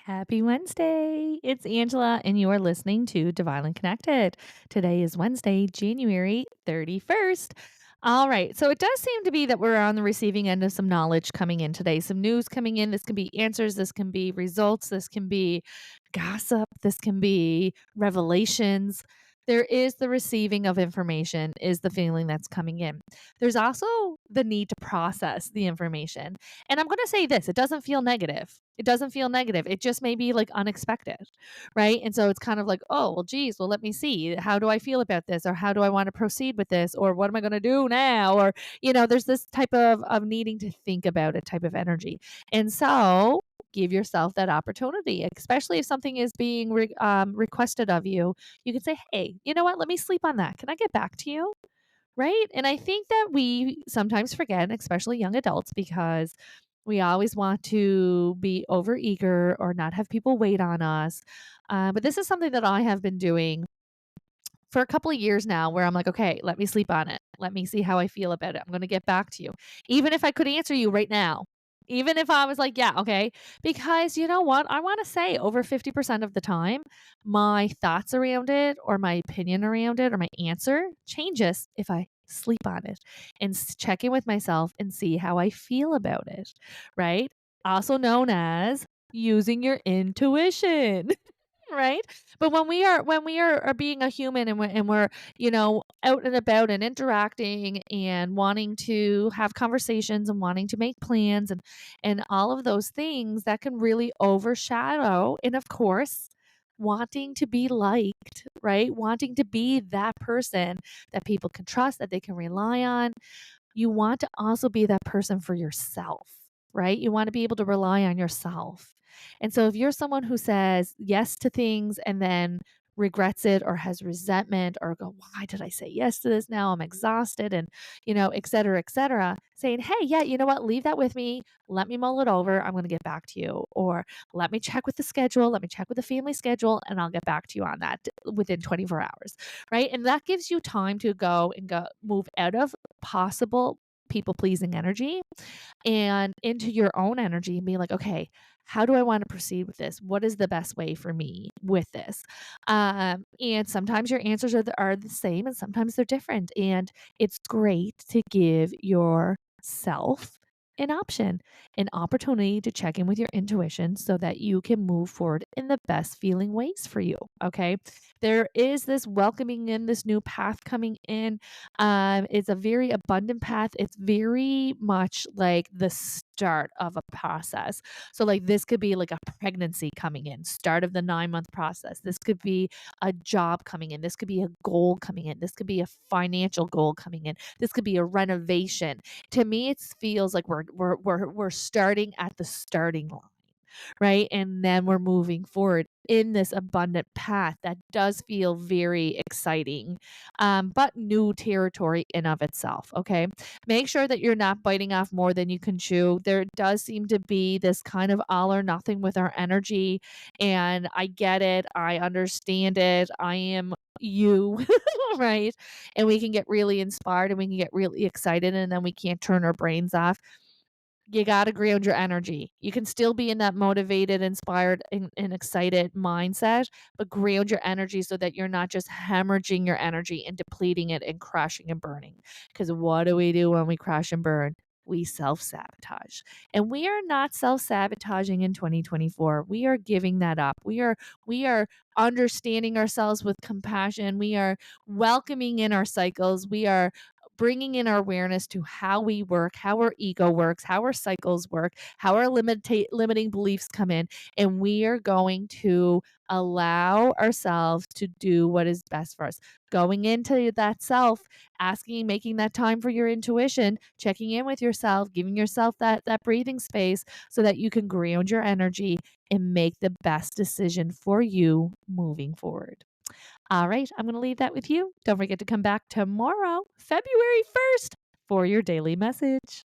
Happy Wednesday. It's Angela, and you are listening to Divinely Connected. Today is Wednesday, January 31st. All right. So it does seem to be that we're on the receiving end of some knowledge coming in today, some news coming in. This can be answers, this can be results, this can be gossip, this can be revelations. There is the receiving of information, is the feeling that's coming in. There's also the need to process the information. And I'm going to say this, it doesn't feel negative. It doesn't feel negative. It just may be like unexpected, right? And so it's kind of like, oh, well, geez, well, let me see. How do I feel about this? Or how do I want to proceed with this? Or what am I going to do now? Or, there's this type of needing to think about it type of energy. And so give yourself that opportunity, especially if something is being requested of you. You can say, hey, you know what? Let me sleep on that. Can I get back to you? Right? And I think that we sometimes forget, especially young adults, because we always want to be overeager or not have people wait on us. But this is something that I have been doing for a couple of years now where I'm like, okay, let me sleep on it. Let me see how I feel about it. I'm going to get back to you. Even if I could answer you right now, even if I was like, yeah, okay. Because you know what? I want to say over 50% of the time, my thoughts around it or my opinion around it or my answer changes if I sleep on it and check in with myself and see how I feel about it. Right. Also known as using your intuition. Right? But when we are being a human and we're, out and about and interacting and wanting to have conversations and wanting to make plans and all of those things that can really overshadow and of course wanting to be liked, right? Wanting to be that person that people can trust, that they can rely on. You want to also be that person for yourself, right? You want to be able to rely on yourself. And so if you're someone who says yes to things and then regrets it or has resentment or go, why did I say yes to this now? I'm exhausted and, et cetera, saying, hey, yeah, you know what? Leave that with me. Let me mull it over. I'm going to get back to you. Or let me check with the schedule. Let me check with the family schedule and I'll get back to you on that within 24 hours. Right. And that gives you time to go move out of possible people pleasing energy and into your own energy and be like, okay, how do I want to proceed with this? What is the best way for me with this? And sometimes your answers are the same and sometimes they're different. And it's great to give yourself an option, an opportunity to check in with your intuition so that you can move forward in the best feeling ways for you. Okay. There is this welcoming in this new path coming in. It's a very abundant path. It's very much like the start of a process. So, like, this could be like a pregnancy coming in, start of the 9-month process. This could be a job coming in. This could be a goal coming in. This could be a financial goal coming in. This could be a renovation. To me, it feels like we're starting at the starting line, right? And then we're moving forward in this abundant path that does feel very exciting, but new territory in of itself. Okay, make sure that you're not biting off more than you can chew. There does seem to be this kind of all or nothing with our energy, and I get it. I understand it. I am you, right? And we can get really inspired and we can get really excited, and then we can't turn our brains off. You gotta ground your energy. You can still be in that motivated, inspired, and excited mindset, but ground your energy so that you're not just hemorrhaging your energy and depleting it and crashing and burning. Because what do we do when we crash and burn? We self-sabotage. And we are not self-sabotaging in 2024. We are giving that up. We are understanding ourselves with compassion. We are welcoming in our cycles. We are bringing in our awareness to how we work, how our ego works, how our cycles work, how our limiting beliefs come in. And we are going to allow ourselves to do what is best for us. Going into that self, asking, making that time for your intuition, checking in with yourself, giving yourself that breathing space so that you can ground your energy and make the best decision for you moving forward. All right, I'm going to leave that with you. Don't forget to come back tomorrow, February 1st, for your daily message.